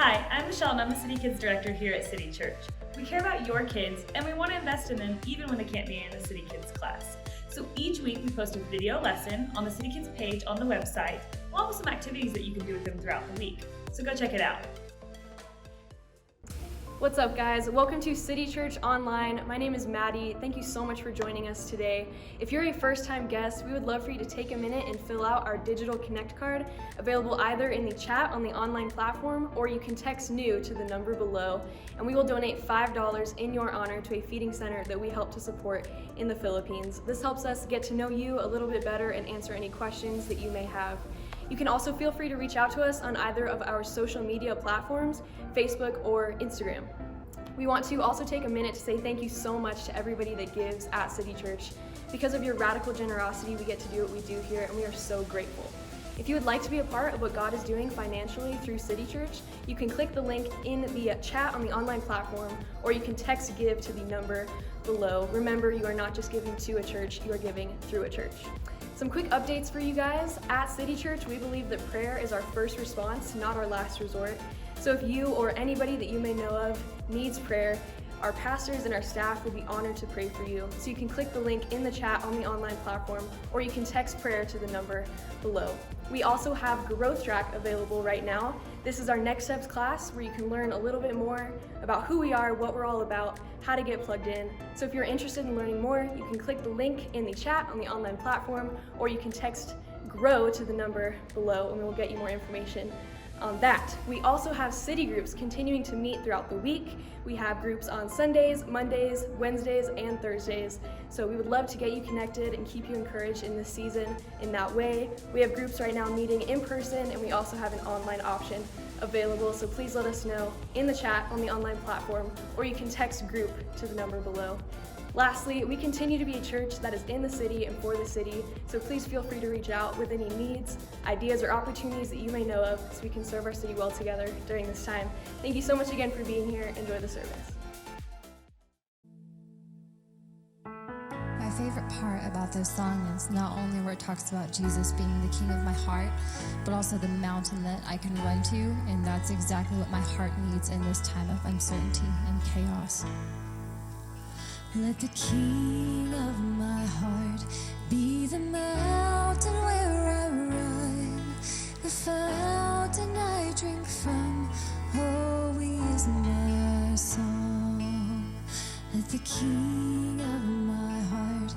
Hi, I'm Michelle and I'm the City Kids Director here at City Church. We care about your kids and we want to invest in them even when they can't be in the City Kids class. So each week we post a video lesson on the City Kids page on the website, along with some activities that you can do with them throughout the week. So go check it out. What's up, guys? Welcome to City Church Online. My name is Maddie. Thank you so much for joining us today. If you're a first-time guest, we would love for you to take a minute and fill out our digital Connect card, available either in the chat on the online platform, or you can text NEW to the number below, and we will donate $5 in your honor to a feeding center that we help to support in the Philippines. This helps us get to know you a little bit better and answer any questions that you may have. You can also feel free to reach out to us on either of our social media platforms, Facebook or Instagram. We want to also take a minute to say thank you so much to everybody that gives at City Church. Because of your radical generosity, we get to do what we do here, and we are so grateful. If you would like to be a part of what God is doing financially through City Church, you can click the link in the chat on the online platform, or you can text GIVE to the number below. Remember, you are not just giving to a church, you are giving through a church. Some quick updates for you guys. At City Church, we believe that prayer is our first response, not our last resort. So if you or anybody that you may know of needs prayer, our pastors and our staff would be honored to pray for you. So you can click the link in the chat on the online platform, or you can text prayer to the number below. We also have Growth Track available right now. This is our Next Steps class where you can learn a little bit more about who we are, what we're all about, how to get plugged in. So if you're interested in learning more, you can click the link in the chat on the online platform, or you can text GROW to the number below and we will get you more information on that. We also have city groups continuing to meet throughout the week. We have groups on Sundays, Mondays, Wednesdays, and Thursdays. So we would love to get you connected and keep you encouraged in this season in that way. We have groups right now meeting in person, and we also have an online option available. So please let us know in the chat on the online platform, or you can text group to the number below. Lastly, we continue to be a church that is in the city and for the city, so please feel free to reach out with any needs, ideas, or opportunities that you may know of so we can serve our city well together during this time. Thank you so much again for being here. Enjoy the service. My favorite part about this song is not only where it talks about Jesus being the king of my heart, but also the mountain that I can run to, and that's exactly what my heart needs in this time of uncertainty and chaos. Let the king of my heart be the mountain where I run, the fountain I drink from, oh, he is my song. Let the king of my heart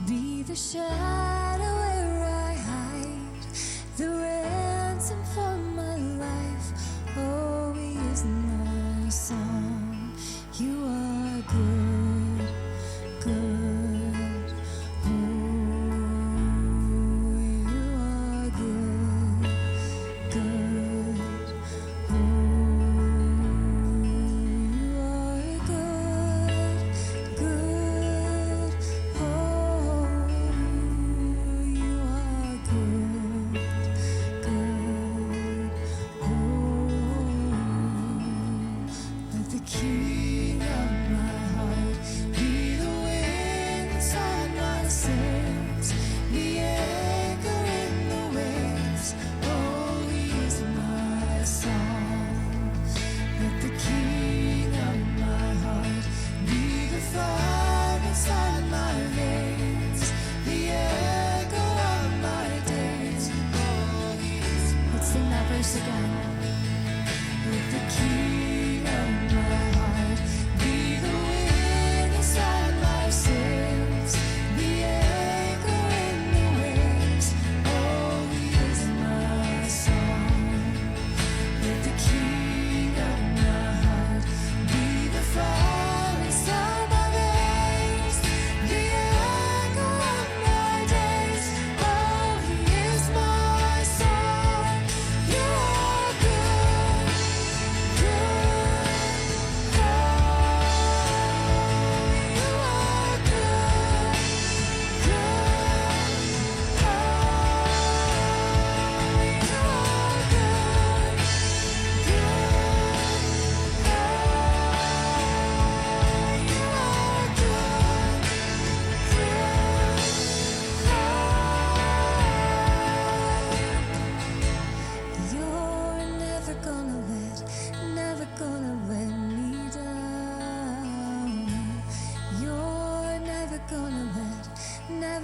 be the shadow where I hide, the ransom for my life, oh, he is my song. You are good, good, oh, you are good, good, oh, you are good, good, oh.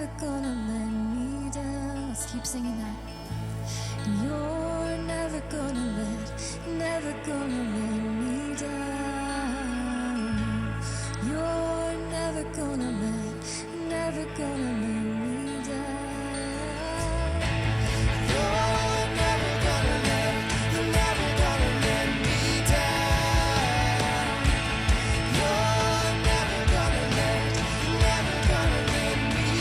never gonna let me down. Let's keep singing that. You're never gonna let me down. You're never gonna let me down. You're never gonna let me down. You're never gonna let me down. You're never gonna let me down. You're never gonna let me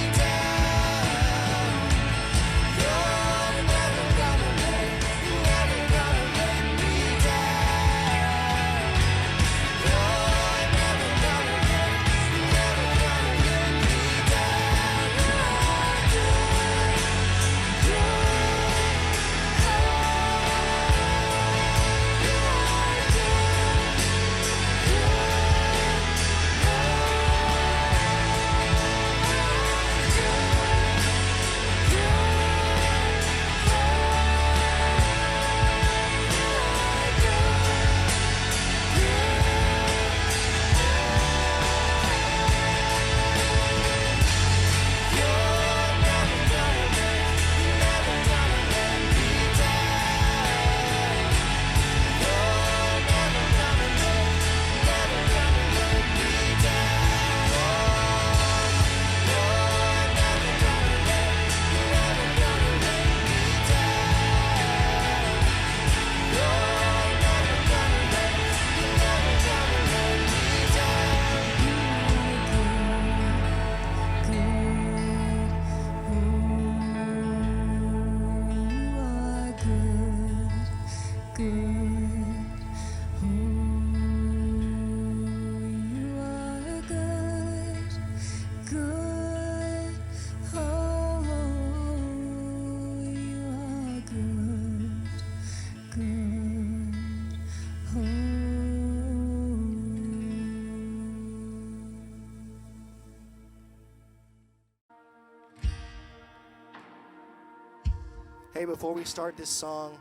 Hey, before we start this song,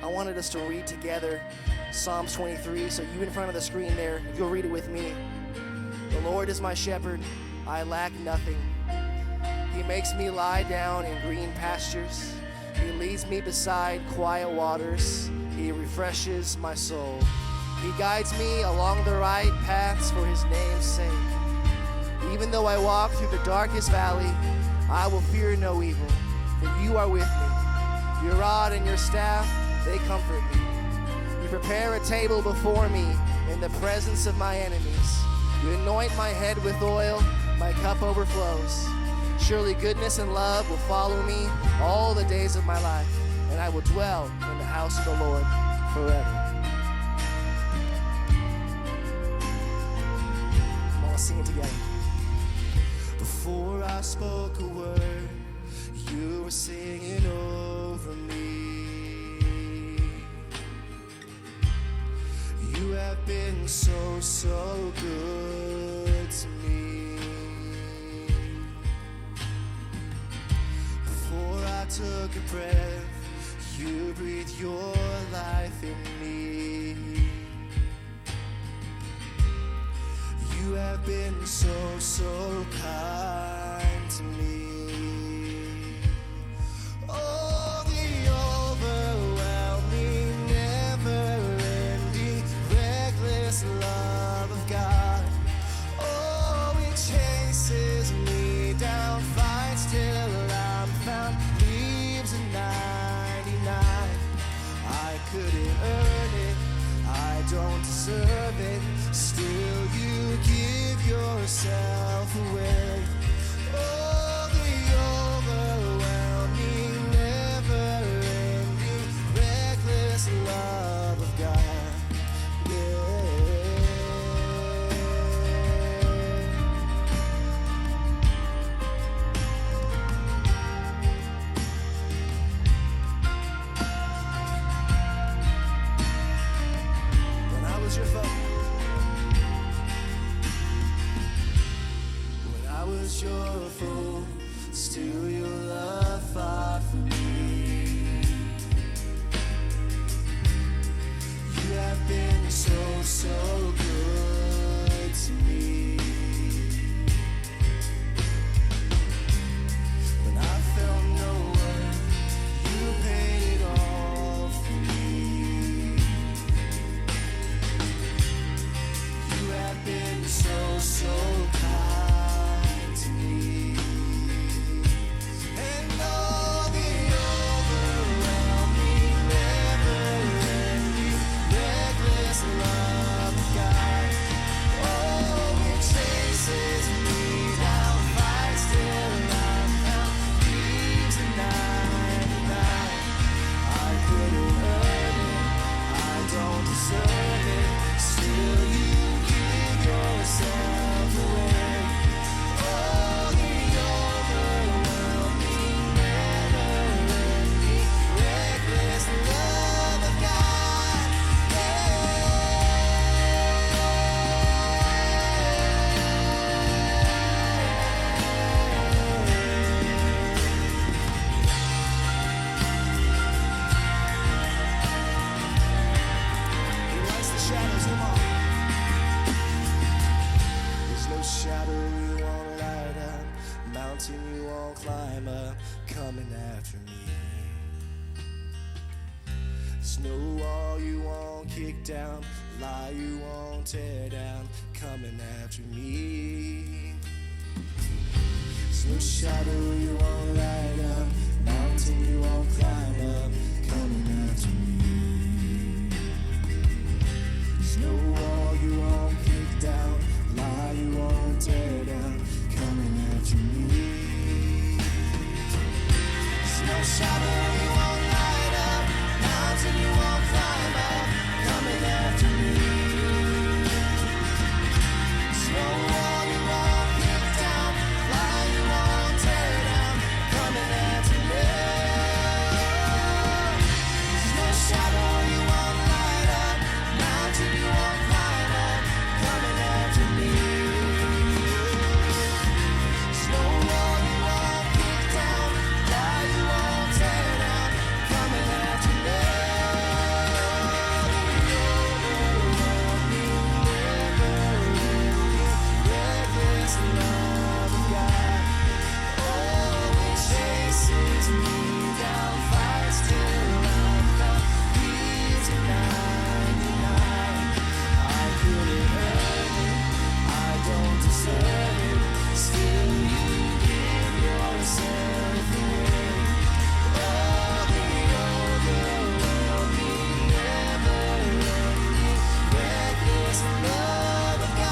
I wanted us to read together Psalms 23. So you in front of the screen there, if you'll read it with me. The Lord is my shepherd, I lack nothing. He makes me lie down in green pastures. He leads me beside quiet waters. He refreshes my soul. He guides me along the right paths for his name's sake. Even though I walk through the darkest valley, I will fear no evil, for you are with me. Your rod and your staff, they comfort me. You prepare a table before me in the presence of my enemies. You anoint my head with oil, my cup overflows. Surely goodness and love will follow me all the days of my life, and I will dwell in the house of the Lord forever. Come on, let's sing it together. Before I spoke a word, you were singing over me. You have been so, so good to me. Before I took a breath, you breathed your life in me. You have been so, so kind to me. Oh, the overwhelming, never-ending, reckless love of God. Oh, it chases me down, fights till I'm found, leaves a 99. I couldn't earn it, I don't deserve it, still you give yourself away. Oh, the overwhelming, never-ending, reckless love of God. When I was your foe, I was your fool, still your love fought for me. You have been so, so good to me. up, coming after me. Snow wall you won't kick down, lie you won't tear down, coming after me. Snow shadow you won't light up, mountain you won't climb up, coming after me. Snow wall you won't kick down, lie you won't tear down, coming after me. Snow shadow you won't light up, mountain you won't climb up, coming after me. Snow wall you won't kick down, lie you won't tear down, coming after me. Snow shadow you won't light up, mountain you won't climb up, coming after me. Snow wall you won't kick down, lie you won't tear down, coming after me. Reckless love of God, oh, it chases me down, fights till I'm found. He's a 99. I couldn't earn it, I don't deserve it. Still, you give yourself away. Oh, the overwhelming, never-ending, reckless love of God.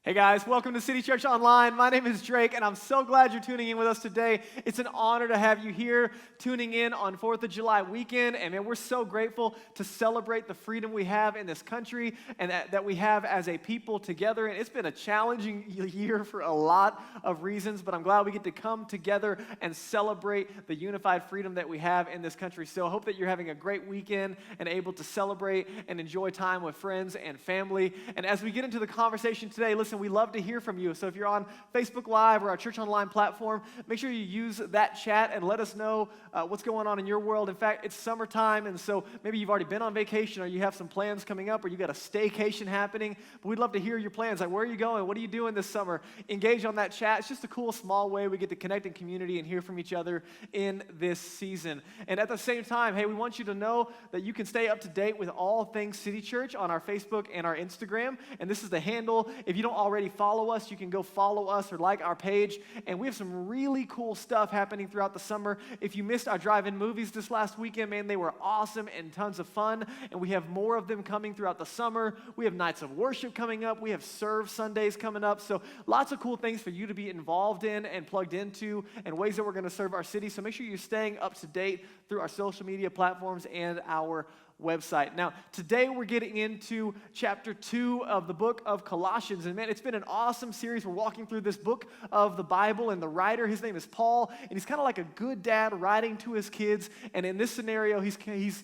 Hey guys, welcome to City Church Online. My name is Drake, and I'm so glad you're tuning in with us today. It's an honor to have you here tuning in on 4th of July weekend, and man, we're so grateful to celebrate the freedom we have in this country and that we have as a people together. And it's been a challenging year for a lot of reasons, but I'm glad we get to come together and celebrate the unified freedom that we have in this country. So I hope that you're having a great weekend and able to celebrate and enjoy time with friends and family. And as we get into the conversation today, listen, we love to hear from you. So if you're on Facebook Live or our Church Online platform, make sure you use that chat and let us know what's going on in your world. In fact, it's summertime, and so maybe you've already been on vacation or you have some plans coming up or you got a staycation happening. But we'd love to hear your plans. Like, where are you going? What are you doing this summer? Engage on that chat. It's just a cool, small way we get to connect in community and hear from each other in this season. And at the same time, hey, we want you to know that you can stay up to date with all things City Church on our Facebook and our Instagram. And this is the handle. If you don't already follow us, you can go follow us or like our page. And we have some really cool stuff happening throughout the summer. If you missed our drive-in movies this last weekend, man, they were awesome and tons of fun. And we have more of them coming throughout the summer. We have nights of worship coming up. We have Serve Sundays coming up. So lots of cool things for you to be involved in and plugged into and ways that we're going to serve our city. So make sure you're staying up to date through our social media platforms and our website. Now, today we're getting into chapter 2 of the book of Colossians. And man, it's been an awesome series. We're walking through this book of the Bible, and the writer, his name is Paul, and he's kind of like a good dad writing to his kids. And in this scenario, he's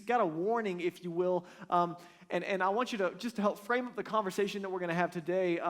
got a warning, if you will. And I want you to, just to help frame up the conversation that we're going to have today,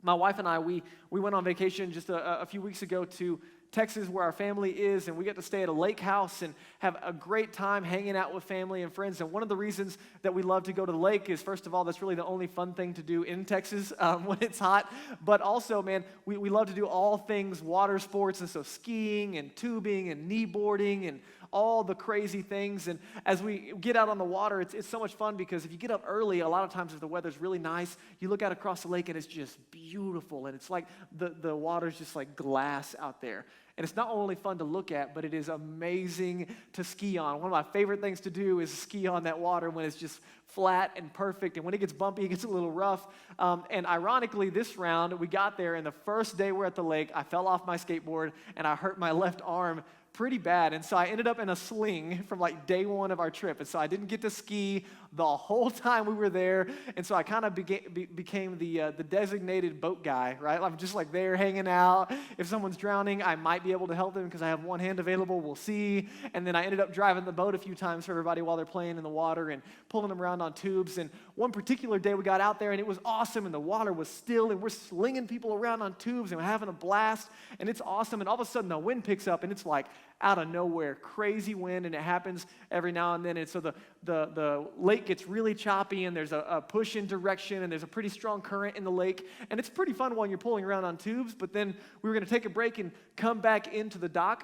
my wife and I, we went on vacation just a few weeks ago to Texas, where our family is, and we get to stay at a lake house and have a great time hanging out with family and friends. And one of the reasons that we love to go to the lake is, first of all, that's really the only fun thing to do in Texas when it's hot. But also, man, we love to do all things water sports, and so skiing and tubing and kneeboarding and all the crazy things. And as we get out on the water, it's so much fun, because if you get up early, a lot of times if the weather's really nice, you look out across the lake and it's just beautiful. And it's like the water's just like glass out there. And it's not only fun to look at, but it is amazing to ski on. One of my favorite things to do is ski on that water when it's just flat and perfect. And when it gets bumpy, it gets a little rough. And ironically, this round, we got there, and the first day we're at the lake, I fell off my skateboard, and I hurt my left arm pretty bad. And so I ended up in a sling from like day one of our trip. And so I didn't get to ski the whole time we were there. And so I kind of became the designated boat guy, right? I'm just like there hanging out. If someone's drowning, I might be able to help them because I have one hand available. We'll see. And then I ended up driving the boat a few times for everybody while they're playing in the water and pulling them around on tubes. And one particular day we got out there and it was awesome and the water was still and we're slinging people around on tubes and we're having a blast and it's awesome. And all of a sudden the wind picks up and it's like out of nowhere, crazy wind, and it happens every now and then. And so the lake gets really choppy and there's a push in direction and there's a pretty strong current in the lake. And it's pretty fun when you're pulling around on tubes, but then we were going to take a break and come back into the dock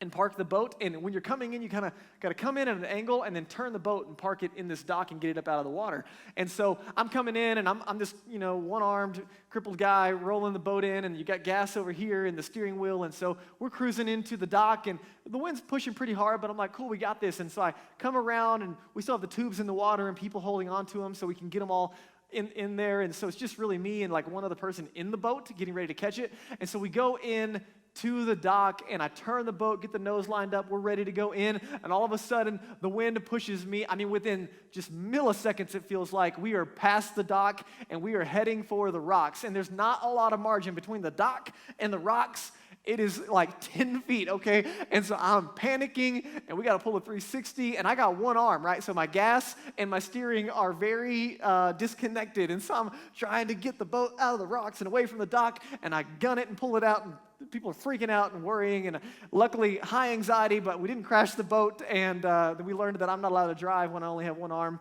and park the boat. And when you're coming in, you kind of got to come in at an angle and then turn the boat and park it in this dock and get it up out of the water. And so I'm coming in and I'm this, one-armed, crippled guy rolling the boat in, and you got gas over here in the steering wheel. And so we're cruising into the dock and the wind's pushing pretty hard, but I'm like, cool, we got this. And so I come around and we still have the tubes in the water and people holding on to them so we can get them all in there. And so it's just really me and like one other person in the boat getting ready to catch it. And so we go in to the dock, and I turn the boat, get the nose lined up, we're ready to go in, and all of a sudden, the wind pushes me. I mean, within just milliseconds, it feels like we are past the dock, and we are heading for the rocks, and there's not a lot of margin between the dock and the rocks. It is like 10 feet, okay? And so I'm panicking, and we got to pull a 360, and I got one arm, right? So my gas and my steering are very disconnected, and so I'm trying to get the boat out of the rocks and away from the dock, and I gun it and pull it out, and people are freaking out and worrying, and luckily high anxiety, but we didn't crash the boat, and then we learned that I'm not allowed to drive when I only have one arm.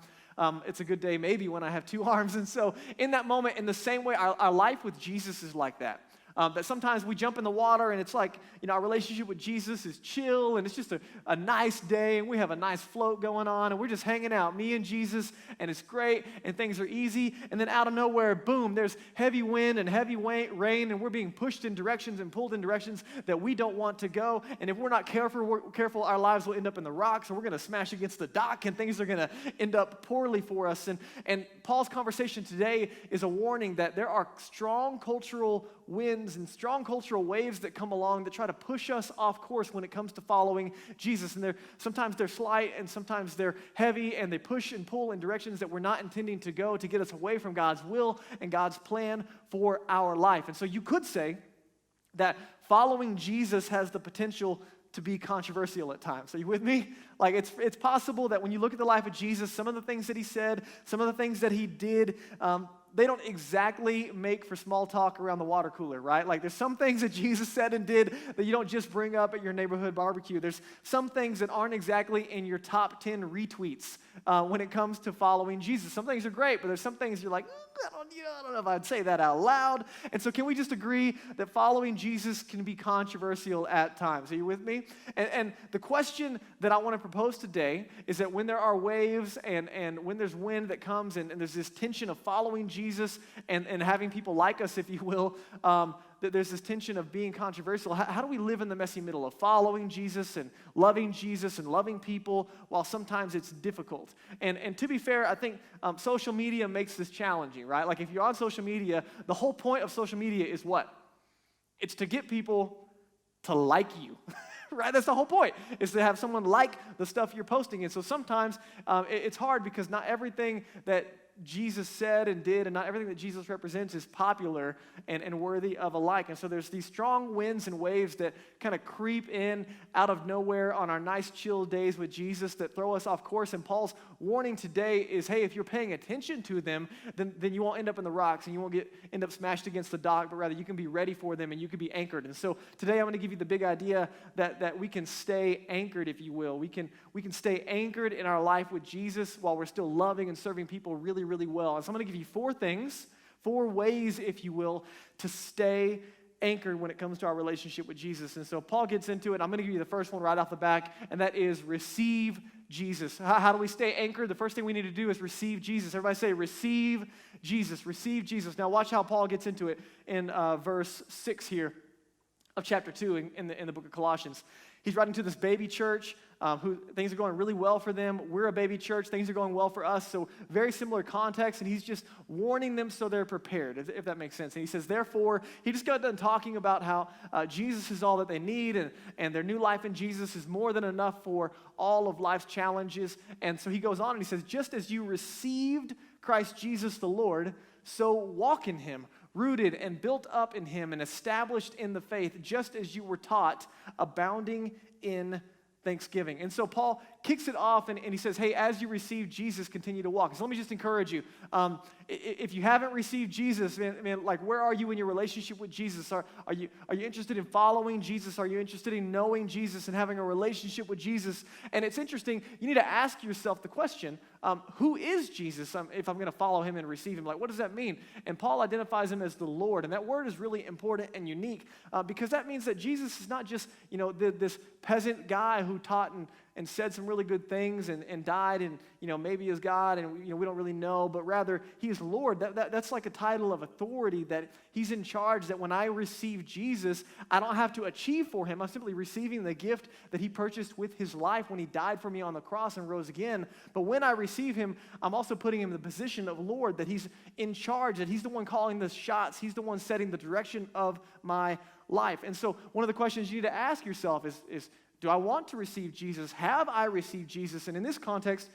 It's a good day maybe when I have two arms. And so in that moment, in the same way, our life with Jesus is like that. That sometimes we jump in the water and it's like, our relationship with Jesus is chill and it's just a nice day and we have a nice float going on and we're just hanging out, me and Jesus, and it's great and things are easy. And then out of nowhere, boom, there's heavy wind and heavy rain and we're being pushed in directions and pulled in directions that we don't want to go. And if we're not careful, our lives will end up in the rocks and we're going to smash against the dock and things are going to end up poorly for us. And Paul's conversation today is a warning that there are strong cultural winds and strong cultural waves that come along that try to push us off course when it comes to following Jesus. And sometimes they're slight and sometimes they're heavy and they push and pull in directions that we're not intending to go to get us away from God's will and God's plan for our life. And so you could say that following Jesus has the potential to be controversial at times. Are you with me? Like it's possible that when you look at the life of Jesus, some of the things that he said, some of the things that he did, they don't exactly make for small talk around the water cooler, right? Like there's some things that Jesus said and did that you don't just bring up at your neighborhood barbecue. There's some things that aren't exactly in your top 10 retweets when it comes to following Jesus. Some things are great, but there's some things you're like, I don't know if I'd say that out loud. And so can we just agree that following Jesus can be controversial at times? Are you with me? And the question that I want to propose today is that when there are waves and when there's wind that comes and there's this tension of following Jesus and having people like us, if you will, that there's this tension of being controversial. How do we live in the messy middle of following Jesus and loving people while sometimes it's difficult? And to be fair, I think social media makes this challenging, right? Like if you're on social media, the whole point of social media is what? It's to get people to like you. Right? That's the whole point, is to have someone like the stuff you're posting. And so sometimes it's hard because not everything that Jesus said and did and not everything that Jesus represents is popular and worthy of a like. And so there's these strong winds and waves that kind of creep in out of nowhere on our nice chill days with Jesus that throw us off course. And Paul's warning today is, hey, if you're paying attention to them, then you won't end up in the rocks and you won't end up smashed against the dock, but rather you can be ready for them and you can be anchored. And so today I'm going to give you the big idea that we can stay anchored, if you will. We can stay anchored in our life with Jesus while we're still loving and serving people really, really well. And so I'm going to give you four ways, if you will, to stay anchored when it comes to our relationship with Jesus. And so Paul gets into it. I'm going to give you the first one right off the back, and that is receive Jesus. How do we stay anchored? The first thing we need to do is receive Jesus. Everybody say, receive Jesus. Receive Jesus. Now watch how Paul gets into it in verse 6 here of chapter 2 in the book of Colossians. He's writing to this baby church who things are going really well for them. We're a baby church. Things are going well for us. So very similar context, and he's just warning them so they're prepared, if that makes sense. And he says, therefore, he just got done talking about how Jesus is all that they need, and their new life in Jesus is more than enough for all of life's challenges. And so he goes on and he says, just as you received Christ Jesus the Lord, so walk in him, rooted and built up in him and established in the faith, just as you were taught, abounding in thanksgiving. And so Paul kicks it off and he says, hey, as you receive Jesus, continue to walk. So let me just encourage you. If you haven't received Jesus, man, like where are you in your relationship with Jesus? Are you interested in following Jesus? Are you interested in knowing Jesus and having a relationship with Jesus? And it's interesting, you need to ask yourself the question, who is Jesus if I'm going to follow him and receive him? Like, what does that mean? And Paul identifies him as the Lord. And that word is really important and unique because that means that Jesus is not just, this peasant guy who taught and said some really good things and died and, maybe is God and, we don't really know, but rather he is Lord. That's like a title of authority that he's in charge, that when I receive Jesus, I don't have to achieve for him. I'm simply receiving the gift that he purchased with his life when he died for me on the cross and rose again. But when I receive him, I'm also putting him in the position of Lord, that he's in charge, that he's the one calling the shots. He's the one setting the direction of my life. And so one of the questions you need to ask yourself is do I want to receive Jesus? Have I received Jesus? And in this context,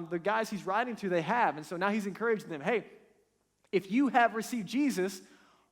the guys he's writing to, they have. And so now he's encouraging them, hey, if you have received Jesus,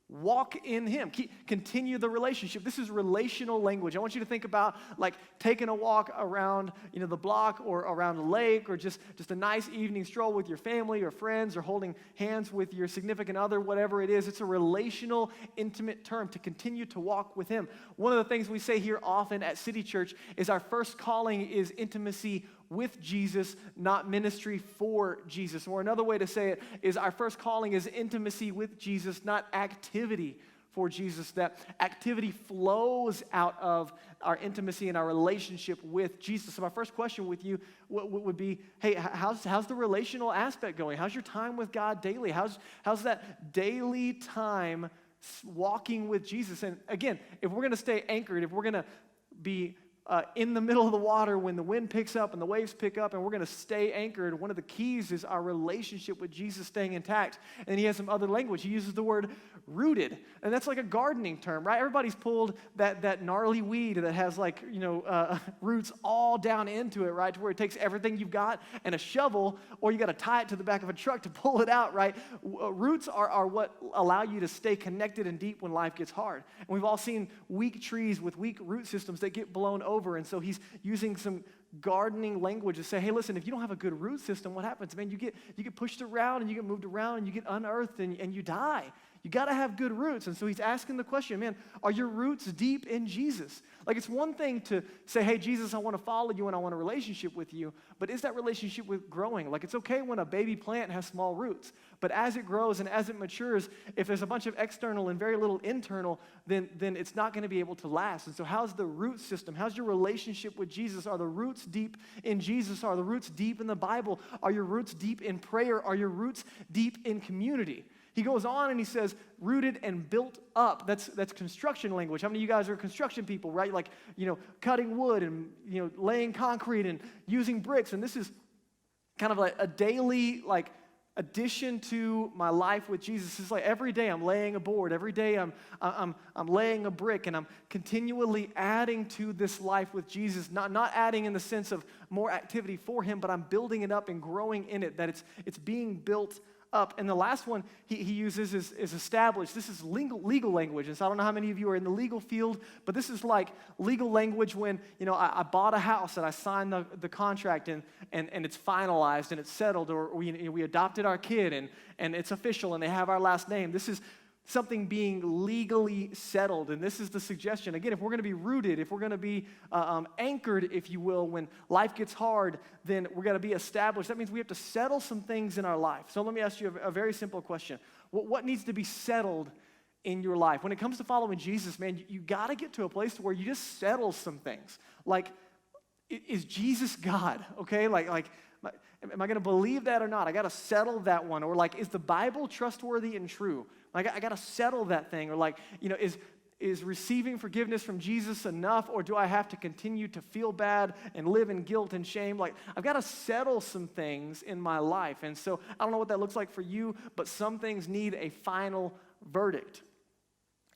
walk in him. Continue the relationship. This is relational language. I want you to think about like taking a walk around, the block or around a lake or just a nice evening stroll with your family or friends or holding hands with your significant other, whatever it is. It's a relational, intimate term to continue to walk with him. One of the things we say here often at City Church is our first calling is intimacy with Jesus, not ministry for Jesus. Or another way to say it is our first calling is intimacy with Jesus, not activity for Jesus. That activity flows out of our intimacy and our relationship with Jesus. So my first question with you would be, hey, how's the relational aspect going? How's your time with God daily? How's that daily time walking with Jesus? And again, if we're going to stay anchored, if we're going to be in the middle of the water when the wind picks up and the waves pick up and we're going to stay anchored, one of the keys is our relationship with Jesus staying intact. And he has some other language. He uses the word rooted. And that's like a gardening term, right? Everybody's pulled that gnarly weed that has roots all down into it, right? To where it takes everything you've got and a shovel, or you got to tie it to the back of a truck to pull it out, right? Roots are what allow you to stay connected and deep when life gets hard. And we've all seen weak trees with weak root systems that get blown over. And so he's using some gardening language to say, hey, listen, if you don't have a good root system, what happens? Man, you get pushed around and you get moved around and you get unearthed and you die. You got to have good roots. And so he's asking the question, man, are your roots deep in Jesus? Like, it's one thing to say, hey, Jesus, I want to follow you and I want a relationship with you, but is that relationship growing? Like, it's okay when a baby plant has small roots, but as it grows and as it matures, if there's a bunch of external and very little internal, then it's not going to be able to last. And so how's the root system? How's your relationship with Jesus? Are the roots deep in Jesus? Are the roots deep in the Bible? Are your roots deep in prayer? Are your roots deep in community? He goes on and he says, rooted and built up. That's construction language. How many of you guys are construction people, right? Like, cutting wood and, laying concrete and using bricks. And this is kind of like a daily, addition to my life with Jesus. It's like every day I'm laying a board. Every day I'm laying a brick, and I'm continually adding to this life with Jesus. Not adding in the sense of more activity for him, but I'm building it up and growing in it, that it's being built up. And the last one he uses is established. This is legal language. And so I don't know how many of you are in the legal field, but this is like legal language when, I bought a house and I signed the contract and it's finalized and it's settled, or we adopted our kid and it's official and they have our last name. This is something being legally settled. And this is the suggestion. Again, if we're going to be rooted, if we're going to be anchored, if you will, when life gets hard, then we're going to be established. That means we have to settle some things in our life. So let me ask you a very simple question. What needs to be settled in your life? When it comes to following Jesus, man, you got to get to a place where you just settle some things. Like, is Jesus God? Okay? Like, am I going to believe that or not? I got to settle that one. Or is the Bible trustworthy and true? I got to settle that thing. Or is receiving forgiveness from Jesus enough, or do I have to continue to feel bad and live in guilt and shame? Like, I've got to settle some things in my life. And so I don't know what that looks like for you, but some things need a final verdict.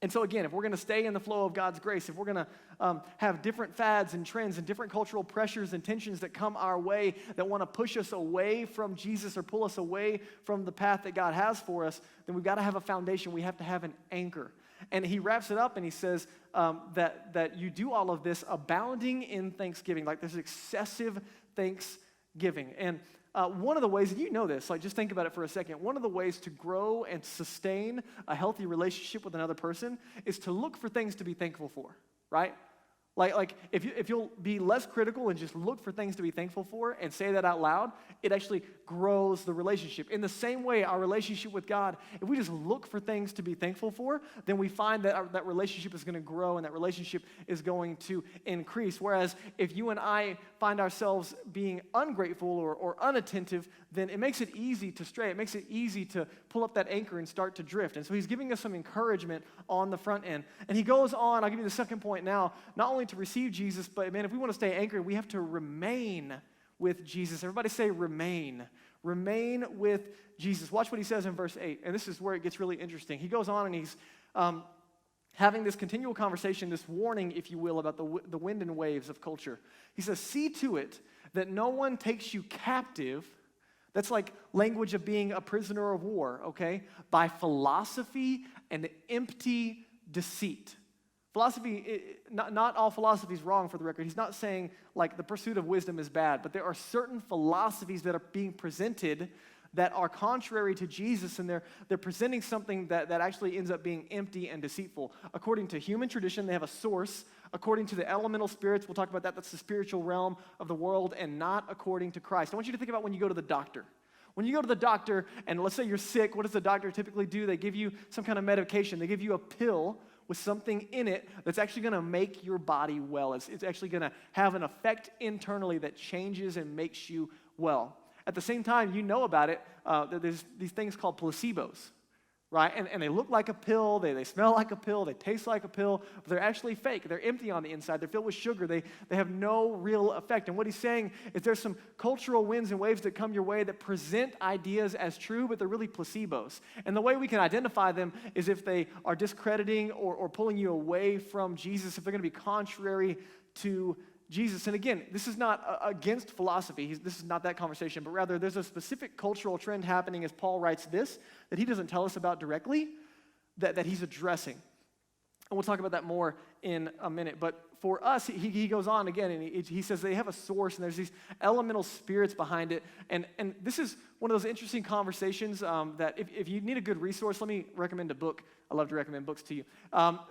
And so again, if we're going to stay in the flow of God's grace, if we're going to have different fads and trends and different cultural pressures and tensions that come our way that want to push us away from Jesus or pull us away from the path that God has for us, then we've got to have a foundation. We have to have an anchor. And he wraps it up and he says that you do all of this abounding in thanksgiving. Like, there's excessive thanksgiving. And one of the ways, and you know this, like, just think about it for a second. One of the ways to grow and sustain a healthy relationship with another person is to look for things to be thankful for, right? Like if you'll be less critical and just look for things to be thankful for and say that out loud, it actually grows the relationship. In the same way, our relationship with God, if we just look for things to be thankful for, then we find that that relationship is going to grow and that relationship is going to increase. Whereas if you and I find ourselves being ungrateful or unattentive, then it makes it easy to stray. It makes it easy to pull up that anchor and start to drift. And so he's giving us some encouragement on the front end. And he goes on, I'll give you the second point now, not only to receive Jesus, but man, if we want to stay anchored, we have to remain with Jesus. Everybody say remain. Remain with Jesus. Watch what he says in verse 8, and this is where it gets really interesting. He goes on and he's having this continual conversation, this warning, if you will, about the wind and waves of culture. He says, see to it that no one takes you captive. That's like language of being a prisoner of war, okay? By philosophy and empty deceit. Philosophy, not all philosophy is wrong, for the record. He's not saying like the pursuit of wisdom is bad, but there are certain philosophies that are being presented that are contrary to Jesus, and they're presenting something that actually ends up being empty and deceitful. According to human tradition, they have a source. According to the elemental spirits, we'll talk about that, that's the spiritual realm of the world, and not according to Christ. I want you to think about when you go to the doctor. When you go to the doctor, and let's say you're sick, what does the doctor typically do? They give you some kind of medication. They give you a pill with something in it that's actually going to make your body well. It's actually going to have an effect internally that changes and makes you well. At the same time, you know about it, there's these things called placebos, right? And they look like a pill, they smell like a pill, they taste like a pill, but they're actually fake. They're empty on the inside. They're filled with sugar. They have no real effect. And what he's saying is there's some cultural winds and waves that come your way that present ideas as true, but they're really placebos. And the way we can identify them is if they are discrediting or pulling you away from Jesus, if they're going to be contrary to Jesus. And again, this is not against philosophy. This is not that conversation, but rather there's a specific cultural trend happening as Paul writes this that he doesn't tell us about directly, that he's addressing. And we'll talk about that more in a minute. But for us, he goes on again, and he says they have a source, and there's these elemental spirits behind it. And this is one of those interesting conversations that if you need a good resource, let me recommend a book. I love to recommend books to you.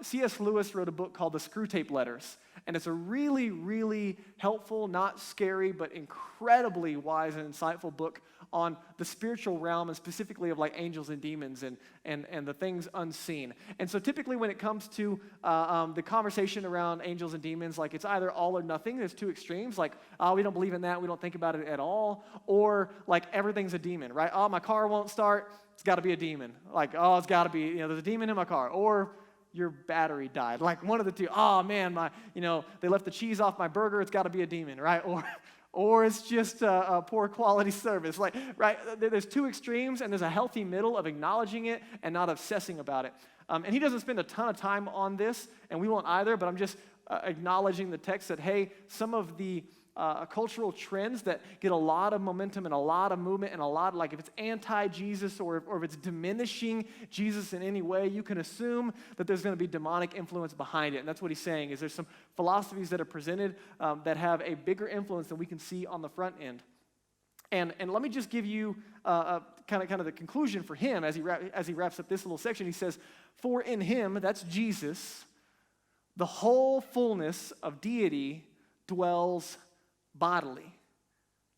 C.S. Lewis wrote a book called The Screwtape Letters. And it's a really, really helpful, not scary, but incredibly wise and insightful book on the spiritual realm, and specifically of like angels and demons and the things unseen. And so typically when it comes to the conversation around angels and demons, like it's either all or nothing. There's two extremes, like, oh, we don't believe in that, we don't think about it at all, or like everything's a demon, right? Oh, my car won't start, it's got to be a demon. Like, oh, it's got to be, there's a demon in my car. Or your battery died. Like one of the two. Oh man, they left the cheese off my burger. It's got to be a demon, right? Or it's just a poor quality service. Like, right? There's two extremes, and there's a healthy middle of acknowledging it and not obsessing about it. And he doesn't spend a ton of time on this, and we won't either. But I'm just acknowledging the text that hey, some of the cultural trends that get a lot of momentum and a lot of movement and a lot, like if it's anti-Jesus or if it's diminishing Jesus in any way, you can assume that there's going to be demonic influence behind it. And that's what he's saying, is there's some philosophies that are presented that have a bigger influence than we can see on the front end. And let me just give you kind of the conclusion for him as he wraps up this little section. He says, for in him, that's Jesus, the whole fullness of deity dwells bodily.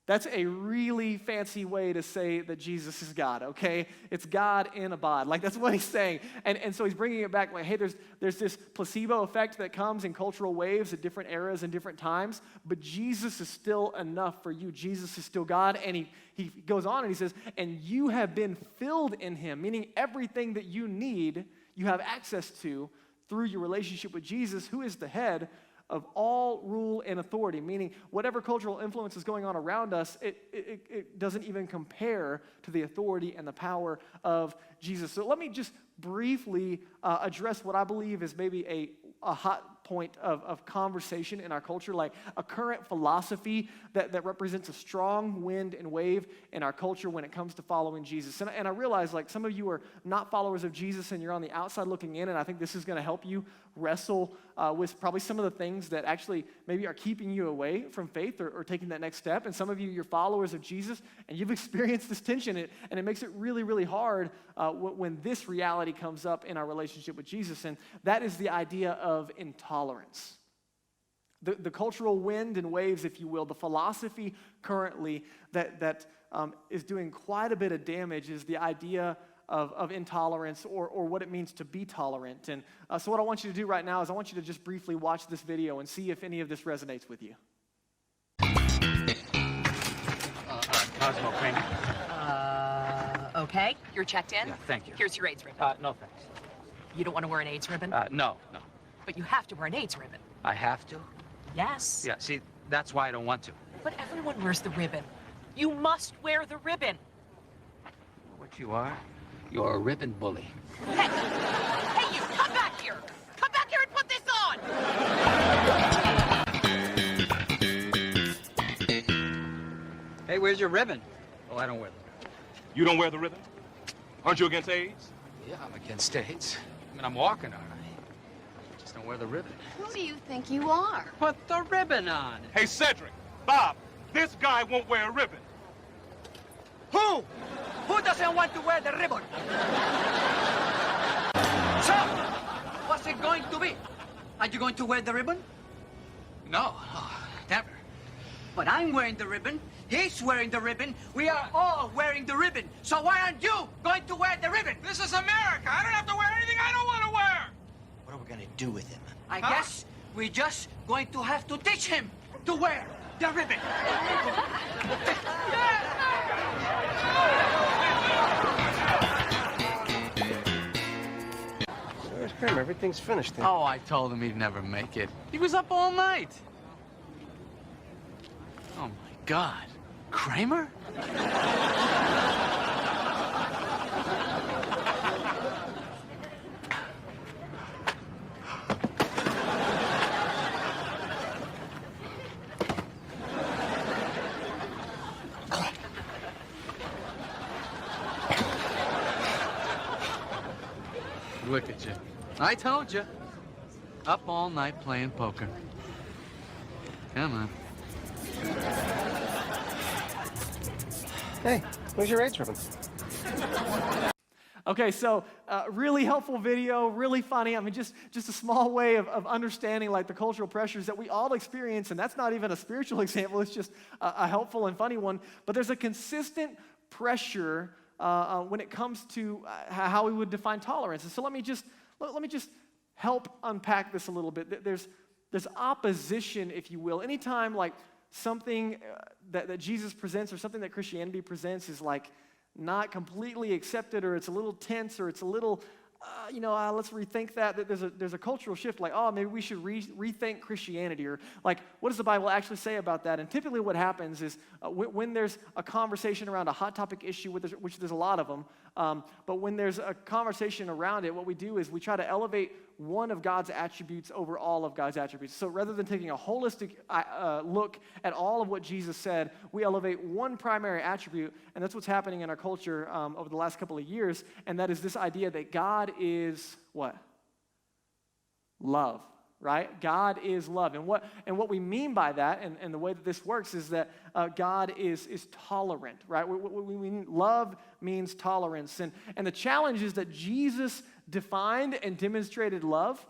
That's a really fancy way to say that Jesus is God, okay? It's God in a bod. Like, that's what he's saying. And so he's bringing it back like, hey, there's this placebo effect that comes in cultural waves at different eras and different times, but Jesus is still enough for you. Jesus is still God. And he goes on and he says, and you have been filled in him, meaning everything that you need, you have access to through your relationship with Jesus, who is the head of all rule and authority, meaning whatever cultural influence is going on around us, it doesn't even compare to the authority and the power of Jesus. So let me just briefly address what I believe is maybe a hot point of conversation in our culture, like a current philosophy that represents a strong wind and wave in our culture when it comes to following Jesus. And I realize like some of you are not followers of Jesus and you're on the outside looking in, and I think this is going to help you wrestle with probably some of the things that actually maybe are keeping you away from faith or taking that next step. And some of you, you're followers of Jesus, and you've experienced this tension, and it makes it really, really hard when this reality comes up in our relationship with Jesus, and that is the idea of intolerance. The cultural wind and waves, if you will, the philosophy currently that is doing quite a bit of damage is the idea of intolerance or what it means to be tolerant. And so what I want you to do right now is I want you to just briefly watch this video and see if any of this resonates with you. Cosmo Kramer. Okay. You're checked in? Yeah, thank you. Here's your AIDS ribbon. No thanks. You don't want to wear an AIDS ribbon? No. But you have to wear an AIDS ribbon. I have to? Yes. Yeah, see, that's why I don't want to. But everyone wears the ribbon. You must wear the ribbon. What you are? You're a ribbon bully. Hey! Hey, you! Come back here! Come back here and put this on! Hey, where's your ribbon? Oh, I don't wear the ribbon. You don't wear the ribbon? Aren't you against AIDS? Yeah, I'm against AIDS. I mean, I'm walking on it. I just don't wear the ribbon. Who do you think you are? Put the ribbon on. Hey, Cedric, Bob, this guy won't wear a ribbon. Who? Who doesn't want to wear the ribbon? So, what's it going to be? Are you going to wear the ribbon? No, never. But I'm wearing the ribbon. He's wearing the ribbon. We are all wearing the ribbon. So why aren't you going to wear the ribbon? This is America. I don't have to wear anything I don't want to wear. What are we gonna do with him? I guess we're just going to have to teach him to wear the ribbon. Where's Kramer? Everything's finished then. Oh, I told him he'd never make it. He was up all night. Oh, my God. Kramer? Look at you. I told you. Up all night playing poker. Come on. Hey, where's your AIDS ribbon? Okay, so really helpful video, really funny. I mean, just a small way of understanding like the cultural pressures that we all experience, and that's not even a spiritual example. It's just a helpful and funny one. But there's a consistent pressure when it comes to how we would define tolerance. And so let me just help unpack this a little bit. There's opposition, if you will. Anytime like something that Jesus presents or something that Christianity presents is like not completely accepted, or it's a little tense, or it's a little, let's rethink that. There's a cultural shift, like, oh, maybe we should rethink Christianity, or like, what does the Bible actually say about that? And typically what happens is when there's a conversation around a hot topic issue, which there's a lot of them, but when there's a conversation around it, what we do is we try to elevate one of God's attributes over all of God's attributes. So rather than taking a holistic look at all of what Jesus said, we elevate one primary attribute, and that's what's happening in our culture over the last couple of years, and that is this idea that God is what? Love, right? God is love. And what we mean by that, and the way that this works, is that God is tolerant, right? We mean love means tolerance. And the challenge is that Jesus defined and demonstrated love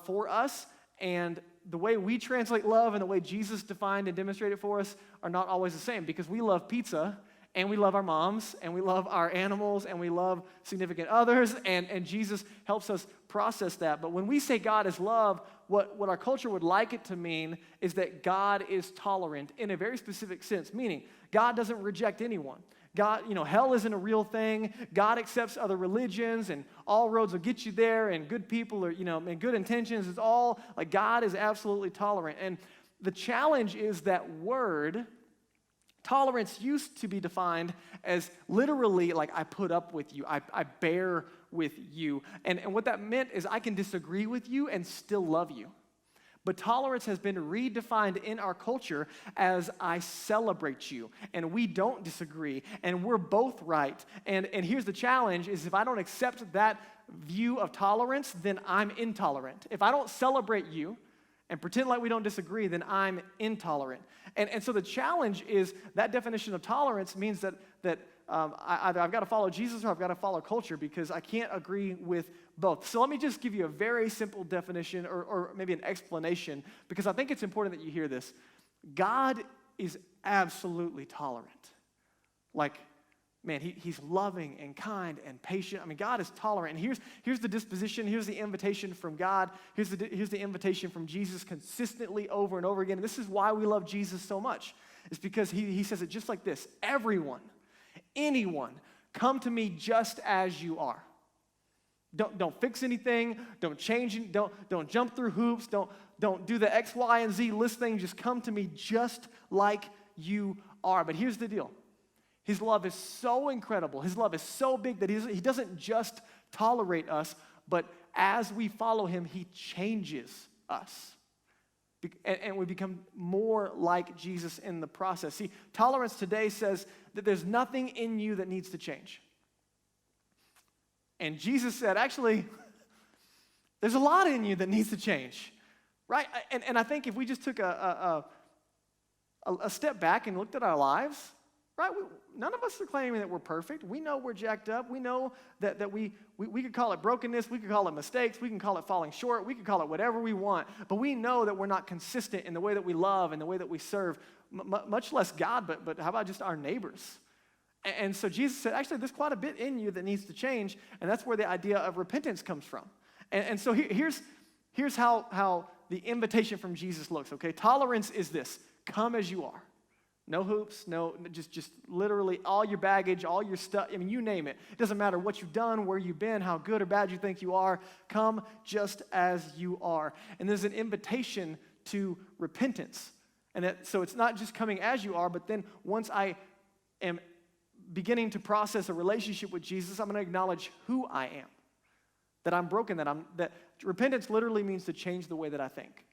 for us, and the way we translate love and the way Jesus defined and demonstrated for us are not always the same, because we love pizza, and we love our moms, and we love our animals, and we love significant others, and Jesus helps us process that. But when we say God is love, what our culture would like it to mean is that God is tolerant in a very specific sense, meaning God doesn't reject anyone. God, hell isn't a real thing. God accepts other religions, and all roads will get you there, and good people are, and good intentions. It's all like God is absolutely tolerant. And the challenge is that word, tolerance, used to be defined as literally like I put up with you, I bear with you. And what that meant is I can disagree with you and still love you. But tolerance has been redefined in our culture as I celebrate you, and we don't disagree, and we're both right. And here's the challenge is if I don't accept that view of tolerance, then I'm intolerant. If I don't celebrate you and pretend like we don't disagree, then I'm intolerant. And so the challenge is that definition of tolerance means that either I've got to follow Jesus or I've got to follow culture, because I can't agree with both. So let me just give you a very simple definition or maybe an explanation, because I think it's important that you hear this. God is absolutely tolerant. Like, man, he's loving and kind and patient. I mean, God is tolerant. And here's the disposition. Here's the invitation from God. Here's the invitation from Jesus consistently over and over again. And this is why we love Jesus so much. It's because he says it just like this. Everyone, anyone, come to me just as you are. Don't fix anything. Don't change. Don't jump through hoops. Don't do the X, Y, and Z list thing. Just come to me just like you are. But here's the deal. His love is so incredible. His love is so big that he doesn't just tolerate us, but as we follow him, he changes us. And we become more like Jesus in the process. See, tolerance today says that there's nothing in you that needs to change. And Jesus said, actually, there's a lot in you that needs to change, right? And I think if we just took a step back and looked at our lives, right? None of us are claiming that we're perfect. We know we're jacked up. We know that we could call it brokenness. We could call it mistakes. We can call it falling short. We can call it whatever we want. But we know that we're not consistent in the way that we love and the way that we serve, much less God, but how about just our neighbors? And so Jesus said, actually, there's quite a bit in you that needs to change, and that's where the idea of repentance comes from. And so here's how the invitation from Jesus looks, okay? Tolerance is this: come as you are. No hoops, just literally all your baggage, all your stuff. I mean, you name it. It doesn't matter what you've done, where you've been, how good or bad you think you are. Come just as you are. And there's an invitation to repentance. So it's not just coming as you are, but then once I am beginning to process a relationship with Jesus, I'm going to acknowledge who I am, that I'm broken, that repentance literally means to change the way that I think.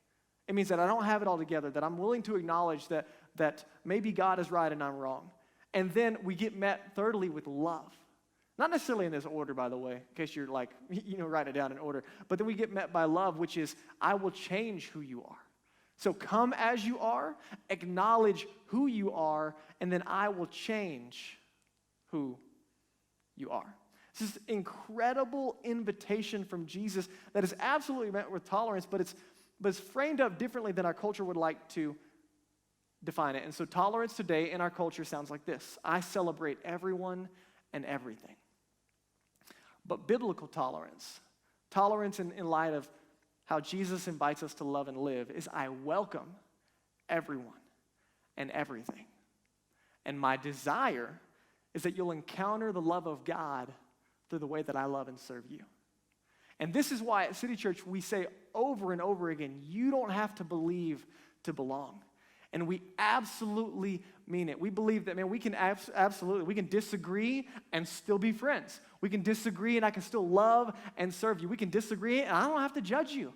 It means that I don't have it all together, that I'm willing to acknowledge that maybe God is right and I'm wrong. And then we get met, thirdly, with love. Not necessarily in this order, by the way, in case you're like, write it down in order. But then we get met by love, which is, I will change who you are. So come as you are, acknowledge who you are, and then I will change who you are. It's this incredible invitation from Jesus that is absolutely met with tolerance, but it's framed up differently than our culture would like to define it. And so tolerance today in our culture sounds like this: I celebrate everyone and everything. But biblical tolerance in light of how Jesus invites us to love and live, is I welcome everyone and everything. And my desire is that you'll encounter the love of God through the way that I love and serve you. And this is why at City Church we say over and over again, you don't have to believe to belong. And we absolutely mean it. We believe that, man, we can we can disagree and still be friends. We can disagree and I can still love and serve you. We can disagree and I don't have to judge you.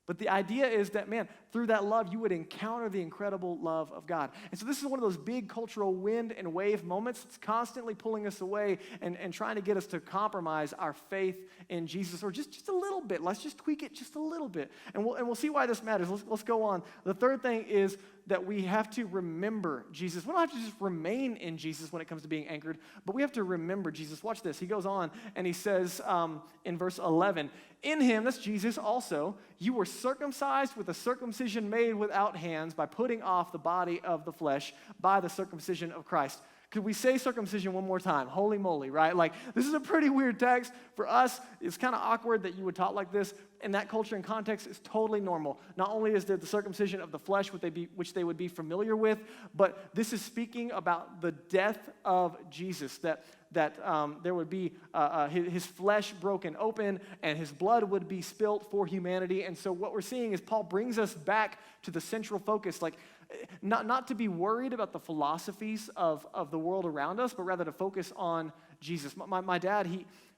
But the idea is that, man, through that love, you would encounter the incredible love of God. And so this is one of those big cultural wind and wave moments that's constantly pulling us away and trying to get us to compromise our faith in Jesus, or just a little bit. Let's just tweak it just a little bit. And we'll see why this matters. Let's go on. The third thing is that we have to remember Jesus. We don't have to just remain in Jesus when it comes to being anchored, but we have to remember Jesus. Watch this. He goes on and he says in verse 11, in him, that's Jesus also, you were circumcised with a circumcision made without hands by putting off the body of the flesh by the circumcision of Christ. Could we say circumcision one more time? Holy moly, right? Like, this is a pretty weird text. For us, it's kind of awkward that you would talk like this. In that culture and context, it's totally normal. Not only is there the circumcision of the flesh, which they would be familiar with, but this is speaking about the death of Jesus, that there would be his flesh broken open and his blood would be spilt for humanity. And so what we're seeing is Paul brings us back to the central focus, like not to be worried about the philosophies of the world around us, but rather to focus on Jesus. My dad,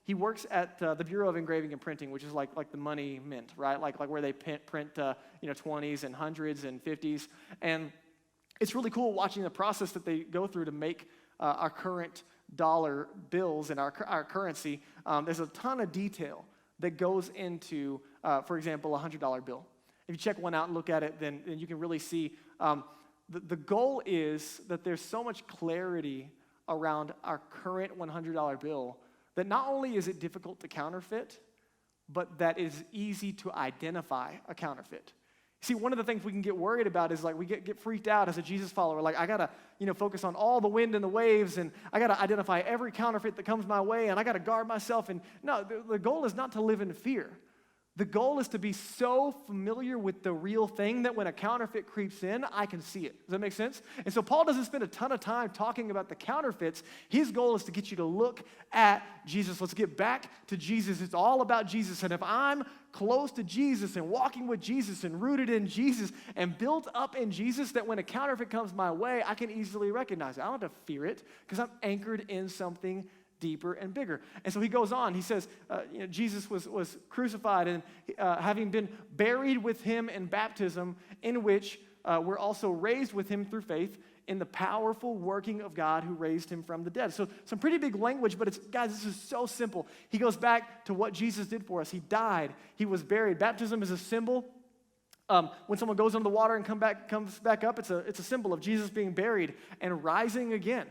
he works at the Bureau of Engraving and Printing, which is like the money mint, right? Like where they print 20s and 100s and 50s. And it's really cool watching the process that they go through to make our current dollar bills and our currency. There's a ton of detail that goes into, for example, a $100 bill. If you check one out and look at it, then you can really see the goal is that there's so much clarity around our current $100 bill that not only is it difficult to counterfeit, but that is easy to identify a counterfeit. See, one of the things we can get worried about is like we get freaked out as a Jesus follower. Like I gotta, focus on all the wind and the waves, and I gotta identify every counterfeit that comes my way, and I gotta guard myself. And no, the goal is not to live in fear. The goal is to be so familiar with the real thing that when a counterfeit creeps in, I can see it. Does that make sense? And so Paul doesn't spend a ton of time talking about the counterfeits. His goal is to get you to look at Jesus. Let's get back to Jesus. It's all about Jesus. And if I'm close to Jesus and walking with Jesus and rooted in Jesus and built up in Jesus, that when a counterfeit comes my way, I can easily recognize it. I don't have to fear it because I'm anchored in something deeper and bigger. And so he goes on, he says, Jesus was crucified and having been buried with him in baptism, in which we're also raised with him through faith in the powerful working of God who raised him from the dead. So some pretty big language, but guys, this is so simple. He goes back to what Jesus did for us. He died, he was buried. Baptism is a symbol. When someone goes under the water and comes back up, it's a symbol of Jesus being buried and rising again.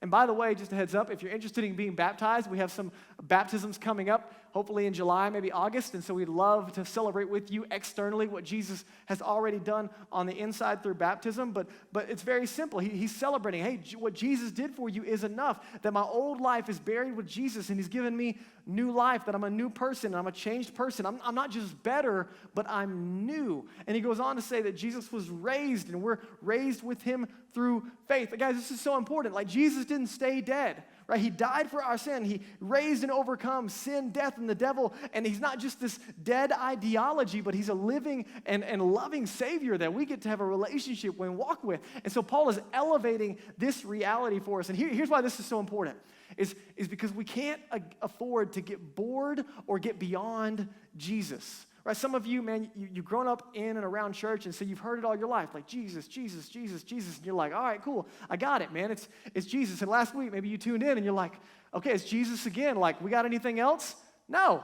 And by the way, just a heads up, if you're interested in being baptized, we have some baptisms coming up, hopefully in July, maybe August. And so we'd love to celebrate with you externally what Jesus has already done on the inside through baptism. But it's very simple. He's celebrating, hey, what Jesus did for you is enough, that my old life is buried with Jesus, and he's given me new life, that I'm a new person, I'm a changed person. I'm not just better, but I'm new. And he goes on to say that Jesus was raised, and we're raised with him through faith. But guys, this is so important. Like, Jesus didn't stay dead, right? He died for our sin. He raised and overcome sin, death, and the devil. And he's not just this dead ideology, but he's a living and loving Savior that we get to have a relationship with and walk with. And so Paul is elevating this reality for us. And here's why this is so important. Is because we can't afford to get bored or get beyond Jesus. Right? Some of you, man, you've grown up in and around church, and so you've heard it all your life, like Jesus, Jesus, Jesus, Jesus, and you're like, all right, cool, I got it, man, it's Jesus. And last week, maybe you tuned in, and you're like, okay, it's Jesus again, like, we got anything else? No,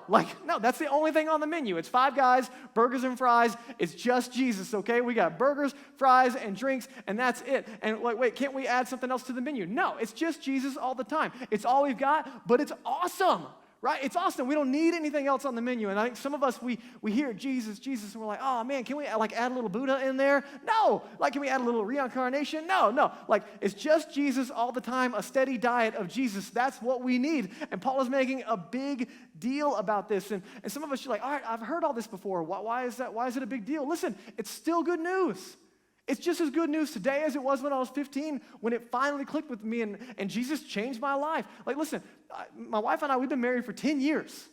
that's the only thing on the menu. It's Five Guys, burgers and fries. It's just Jesus, okay? We got burgers, fries, and drinks, and that's it. And like, wait, can't we add something else to the menu? No, it's just Jesus all the time. It's all we've got, but it's awesome, right? It's awesome. We don't need anything else on the menu. And I think some of us, we hear Jesus, Jesus, and we're like, oh man, can we like add a little Buddha in there? No. Like, can we add a little reincarnation? No. Like, it's just Jesus all the time, a steady diet of Jesus. That's what we need. And Paul is making a big deal about this. And some of us are like, all right, I've heard all this before. Why is that? Why is it a big deal? Listen, it's still good news. It's just as good news today as it was when I was 15, when it finally clicked with me and Jesus changed my life. Like, listen, my wife and I, we've been married for 10 years.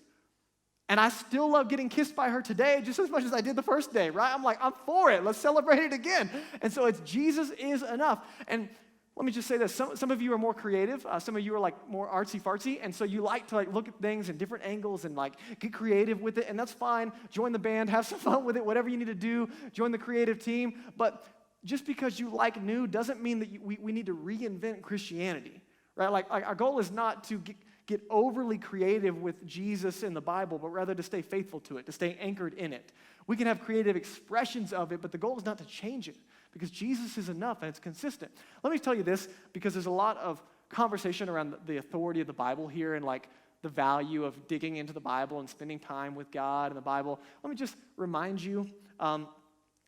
And I still love getting kissed by her today just as much as I did the first day, right? I'm like, I'm for it. Let's celebrate it again. And so it's Jesus is enough. And let me just say this. Some of you are more creative. Some of you are like more artsy-fartsy. And so you like to like look at things in different angles and like get creative with it. And that's fine. Join the band. Have some fun with it. Whatever you need to do. Join the creative team. But just because you like new doesn't mean that we need to reinvent Christianity, right? Like our goal is not to get overly creative with Jesus in the Bible, but rather to stay faithful to it, to stay anchored in it. We can have creative expressions of it, but the goal is not to change it because Jesus is enough and it's consistent. Let me tell you this, because there's a lot of conversation around the authority of the Bible here and like the value of digging into the Bible and spending time with God and the Bible. Let me just remind you,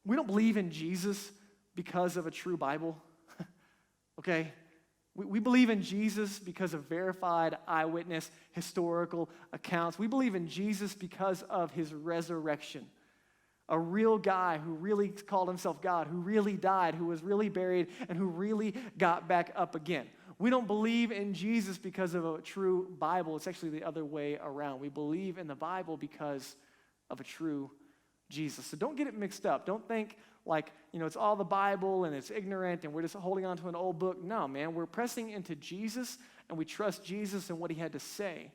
we don't believe in Jesus because of a true Bible, okay? We believe in Jesus because of verified eyewitness historical accounts. We believe in Jesus because of his resurrection. A real guy who really called himself God, who really died, who was really buried, and who really got back up again. We don't believe in Jesus because of a true Bible. It's actually the other way around. We believe in the Bible because of a true Jesus. So don't get it mixed up. Don't think like, it's all the Bible and it's ignorant and we're just holding on to an old book. No, man, we're pressing into Jesus and we trust Jesus and what he had to say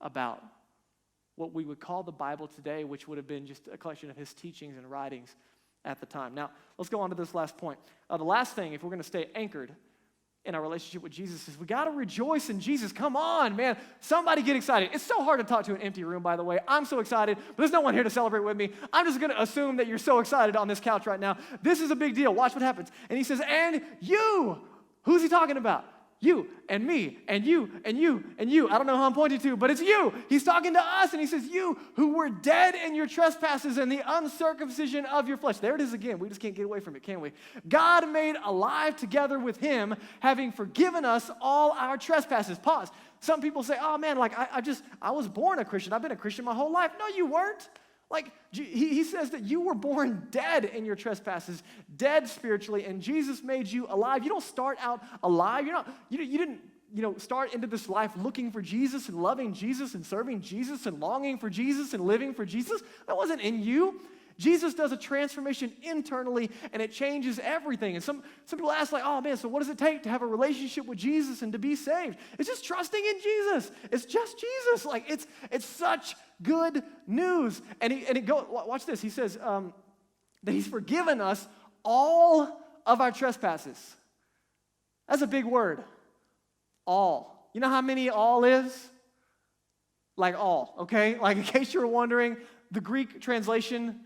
about what we would call the Bible today, which would have been just a collection of his teachings and writings at the time. Now, let's go on to this last point. The last thing, if we're going to stay anchored in our relationship with Jesus, is we got to rejoice in Jesus. Come on, man. Somebody get excited. It's so hard to talk to an empty room, by the way. I'm so excited, but there's no one here to celebrate with me. I'm just going to assume that you're so excited on this couch right now. This is a big deal. Watch what happens. And he says, and you. Who's he talking about? You and me and you and you and you. I don't know who I'm pointing to, but it's you. He's talking to us and he says, you who were dead in your trespasses and the uncircumcision of your flesh. There it is again. We just can't get away from it, can we? God made alive together with him, having forgiven us all our trespasses. Pause. Some people say, oh man, like I was born a Christian. I've been a Christian my whole life. No, you weren't. Like, he says that you were born dead in your trespasses, dead spiritually, and Jesus made you alive. You don't start out alive. You didn't start into this life looking for Jesus and loving Jesus and serving Jesus and longing for Jesus and living for Jesus. That wasn't in you. Jesus does a transformation internally, and it changes everything. And some people ask, like, oh, man, so what does it take to have a relationship with Jesus and to be saved? It's just trusting in Jesus. It's just Jesus. Like, it's such good news. Watch this. He says that he's forgiven us all of our trespasses. That's a big word. All. You know how many all is? Like all, okay? Like, in case you're wondering, the Greek translation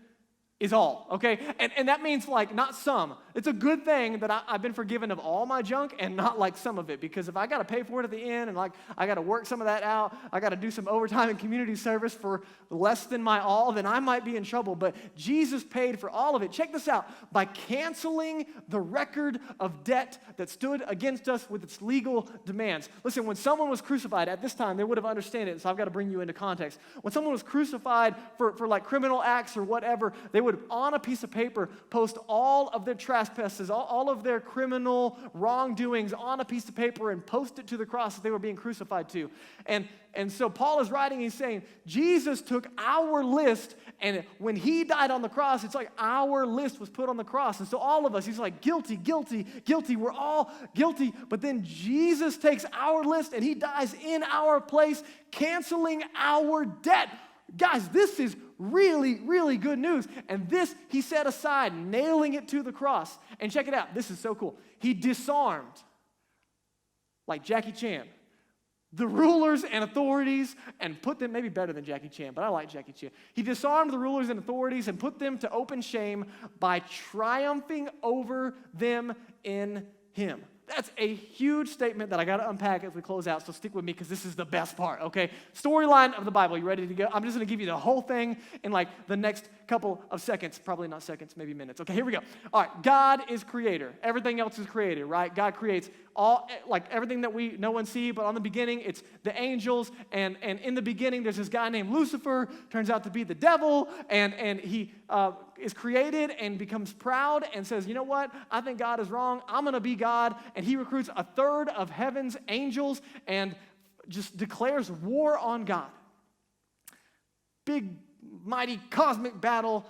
is all, okay? And that means like not some. It's a good thing that I've been forgiven of all my junk and not like some of it, because if I got to pay for it at the end and like I got to work some of that out, I got to do some overtime in community service for less than my all, then I might be in trouble. But Jesus paid for all of it. Check this out. By canceling the record of debt that stood against us with its legal demands. Listen, when someone was crucified at this time, they would have understood it, so I've got to bring you into context. When someone was crucified for like criminal acts or whatever, they would on a piece of paper post all of their trespasses, all of their criminal wrongdoings on a piece of paper and post it to the cross that they were being crucified to. And so Paul is writing, he's saying, Jesus took our list, and when he died on the cross, it's like our list was put on the cross. And so all of us, he's like, guilty, guilty, guilty. We're all guilty. But then Jesus takes our list and he dies in our place, canceling our debt. Guys, this is really, really good news. And this he set aside, nailing it to the cross. And check it out. This is so cool. He disarmed, like Jackie Chan, the rulers and authorities and put them, maybe better than Jackie Chan, but I like Jackie Chan. He disarmed the rulers and authorities and put them to open shame by triumphing over them in him. That's a huge statement that I got to unpack as we close out, so stick with me because this is the best part, okay? Storyline of the Bible. You ready to go? I'm just going to give you the whole thing in like the next couple of seconds. Probably not seconds, maybe minutes. Okay, here we go. All right, God is creator. Everything else is created, right? God creates all, like everything that we know and see, but on the beginning, it's the angels, and in the beginning, there's this guy named Lucifer, turns out to be the devil, and he is created and becomes proud and says, you know what? I think God is wrong. I'm going to be God. And he recruits a third of heaven's angels and just declares war on God. Big, mighty, cosmic battle.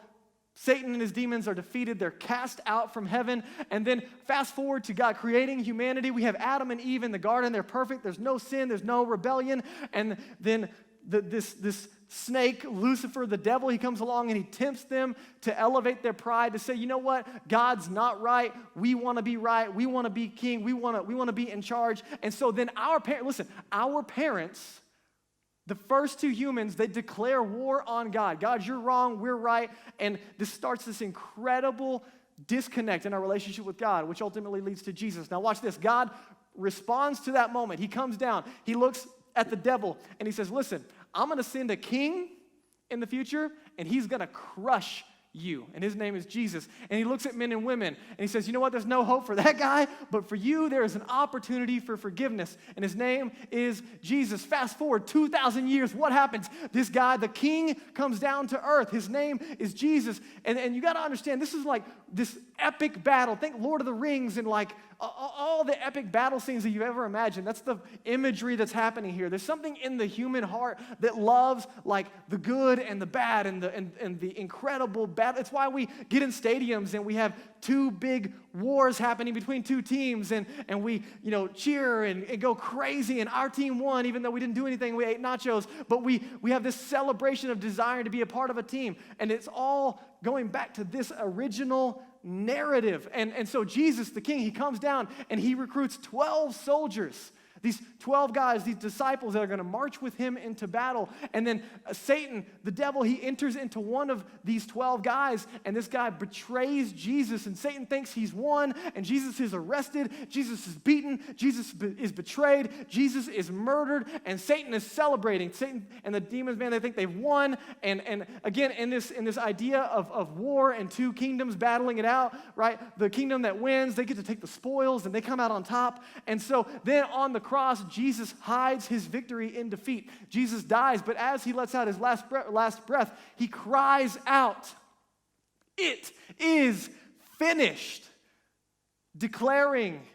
Satan and his demons are defeated. They're cast out from heaven. And then fast forward to God creating humanity. We have Adam and Eve in the garden. They're perfect. There's no sin. There's no rebellion. And then this snake, Lucifer, the devil, he comes along and he tempts them to elevate their pride, to say, you know what? God's not right. We want to be right. We want to be king. We want to be in charge. And so then our parents, the first two humans, they declare war on God. God, you're wrong. We're right. And this starts this incredible disconnect in our relationship with God, which ultimately leads to Jesus. Now watch this. God responds to that moment. He comes down. He looks at the devil and he says, listen, I'm going to send a king in the future and he's going to crush you. And his name is Jesus. And he looks at men and women and he says, you know what? There's no hope for that guy, but for you, there is an opportunity for forgiveness. And his name is Jesus. Fast forward 2,000 years. What happens? This guy, the king, comes down to earth. His name is Jesus. And you got to understand, this is like this epic battle. Think Lord of the Rings and like all the epic battle scenes that you've ever imagined. That's the imagery that's happening here. There's something in the human heart that loves like the good and the bad and the incredible battle. It's why we get in stadiums and we have two big wars happening between two teams and we, cheer and go crazy and our team won even though we didn't do anything. We ate nachos, but we have this celebration of desiring to be a part of a team. And it's all going back to this original narrative. And so Jesus, the king, he comes down and he recruits 12 soldiers. These 12 guys, these disciples that are going to march with him into battle. And then Satan, the devil, he enters into one of these 12 guys, and this guy betrays Jesus, and Satan thinks he's won, and Jesus is arrested, Jesus is beaten, Jesus is betrayed, Jesus is murdered, and Satan is celebrating. Satan and the demons, man, they think they've won. And again, in this idea of war and two kingdoms battling it out, right? The kingdom that wins, they get to take the spoils, and they come out on top. And so then on the cross, Jesus hides his victory in defeat. Jesus dies, but as he lets out his last breath, he cries out, "It is finished," declaring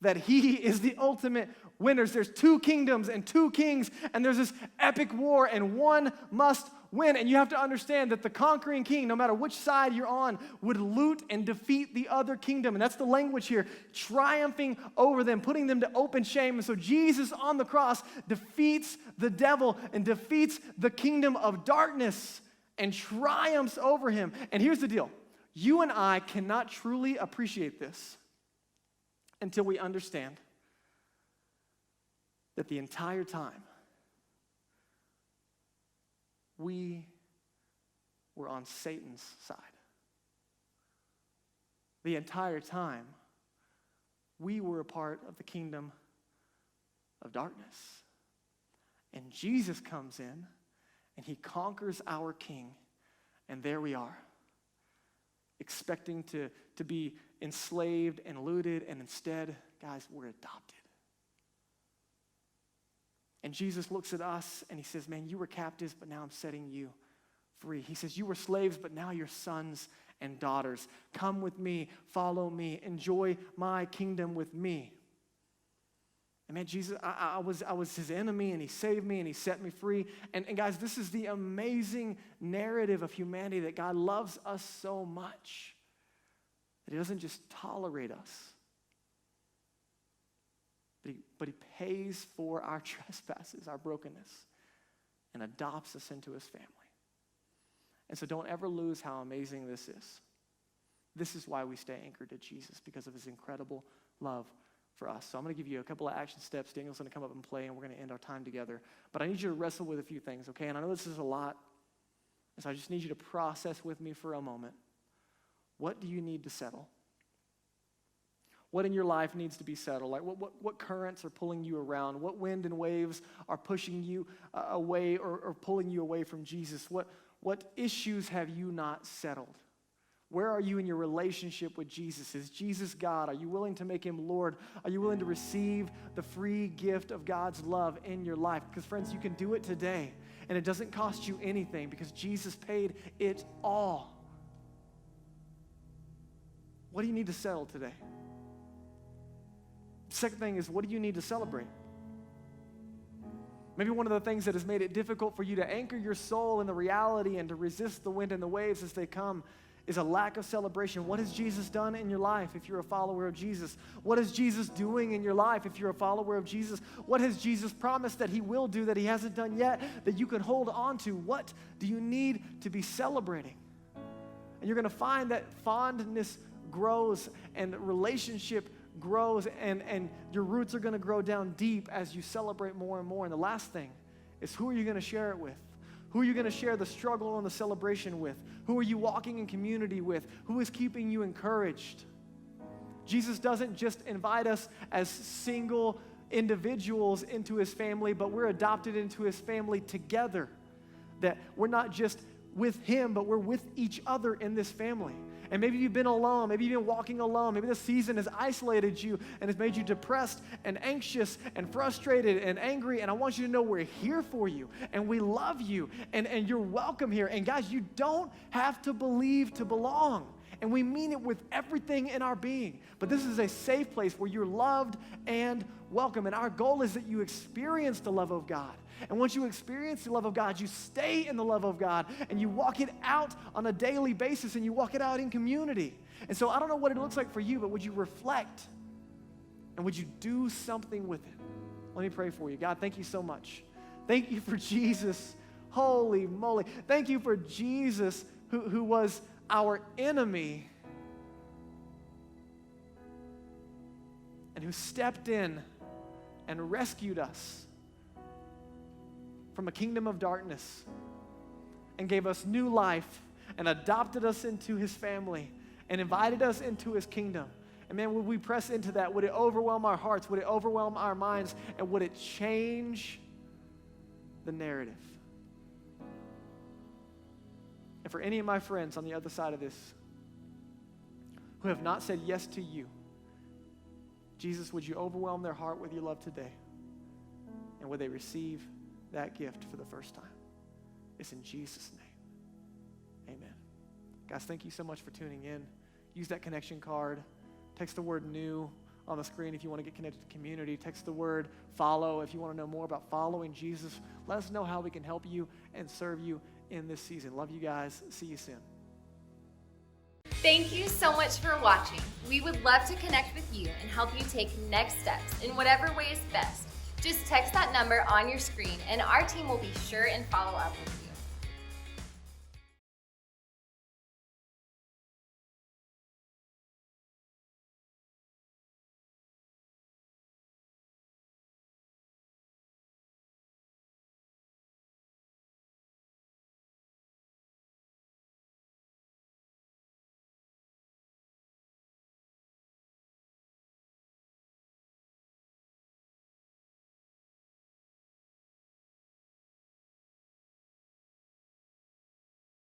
that he is the ultimate winner. There's two kingdoms and two kings, and there's this epic war, and one must win. And you have to understand that the conquering king, no matter which side you're on, would loot and defeat the other kingdom. And that's the language here, triumphing over them, putting them to open shame. And so Jesus on the cross defeats the devil and defeats the kingdom of darkness and triumphs over him. And here's the deal. You and I cannot truly appreciate this until we understand that the entire time we were on Satan's side. The entire time, we were a part of the kingdom of darkness. And Jesus comes in, and he conquers our king, and there we are, expecting to be enslaved and looted, and instead, guys, we're adopted. And Jesus looks at us and he says, man, you were captives, but now I'm setting you free. He says, you were slaves, but now you're sons and daughters. Come with me, follow me, enjoy my kingdom with me. And man, Jesus, I was his enemy, and he saved me, and he set me free. And guys, this is the amazing narrative of humanity, that God loves us so much that he doesn't just tolerate us, but he pays for our trespasses, our brokenness, and adopts us into his family. And so don't ever lose how amazing this is. This is why we stay anchored to Jesus, because of his incredible love for us. So I'm going to give you a couple of action steps. Daniel's going to come up and play, and we're going to end our time together. But I need you to wrestle with a few things, okay? And I know this is a lot, and so I just need you to process with me for a moment. What do you need to settle? What in your life needs to be settled? Like what currents are pulling you around? What wind and waves are pushing you away or pulling you away from Jesus? What issues have you not settled? Where are you in your relationship with Jesus? Is Jesus God? Are you willing to make him Lord? Are you willing to receive the free gift of God's love in your life? Because friends, you can do it today, and it doesn't cost you anything because Jesus paid it all. What do you need to settle today? Second thing is, what do you need to celebrate? Maybe one of the things that has made it difficult for you to anchor your soul in the reality and to resist the wind and the waves as they come is a lack of celebration. What has Jesus done in your life if you're a follower of Jesus? What is Jesus doing in your life if you're a follower of Jesus? What has Jesus promised that he will do that he hasn't done yet that you can hold on to? What do you need to be celebrating? And you're going to find that fondness grows and relationship grows, and your roots are going to grow down deep as you celebrate more and more. And the last thing is, who are you going to share it with? Who are you going to share the struggle and the celebration with? Who are you walking in community with? Who is keeping you encouraged? Jesus doesn't just invite us as single individuals into his family, but we're adopted into his family together. That we're not just with him, but we're with each other in this family. And maybe you've been alone, maybe you've been walking alone, maybe this season has isolated you and has made you depressed and anxious and frustrated and angry, and I want you to know we're here for you, and we love you, and you're welcome here. And guys, you don't have to believe to belong, and we mean it with everything in our being. But this is a safe place where you're loved and welcome, and our goal is that you experience the love of God. And once you experience the love of God, you stay in the love of God, and you walk it out on a daily basis, and you walk it out in community. And so I don't know what it looks like for you, but would you reflect, and would you do something with it? Let me pray for you. God, thank you so much. Thank you for Jesus. Holy moly. Thank you for Jesus who was our enemy and who stepped in and rescued us from a kingdom of darkness and gave us new life and adopted us into his family and invited us into his kingdom. And man, would we press into that? Would it overwhelm our hearts? Would it overwhelm our minds? And would it change the narrative? And for any of my friends on the other side of this who have not said yes to you, Jesus, would you overwhelm their heart with your love today? And would they receive that gift for the first time? It's in Jesus' name. Amen. Guys, thank you so much for tuning in. Use that connection card. Text the word new on the screen if you want to get connected to community. Text the word follow if you want to know more about following Jesus. Let us know how we can help you and serve you in this season. Love you guys. See you soon. Thank you so much for watching. We would love to connect with you and help you take next steps in whatever way is best. Just text that number on your screen and our team will be sure and follow up with you.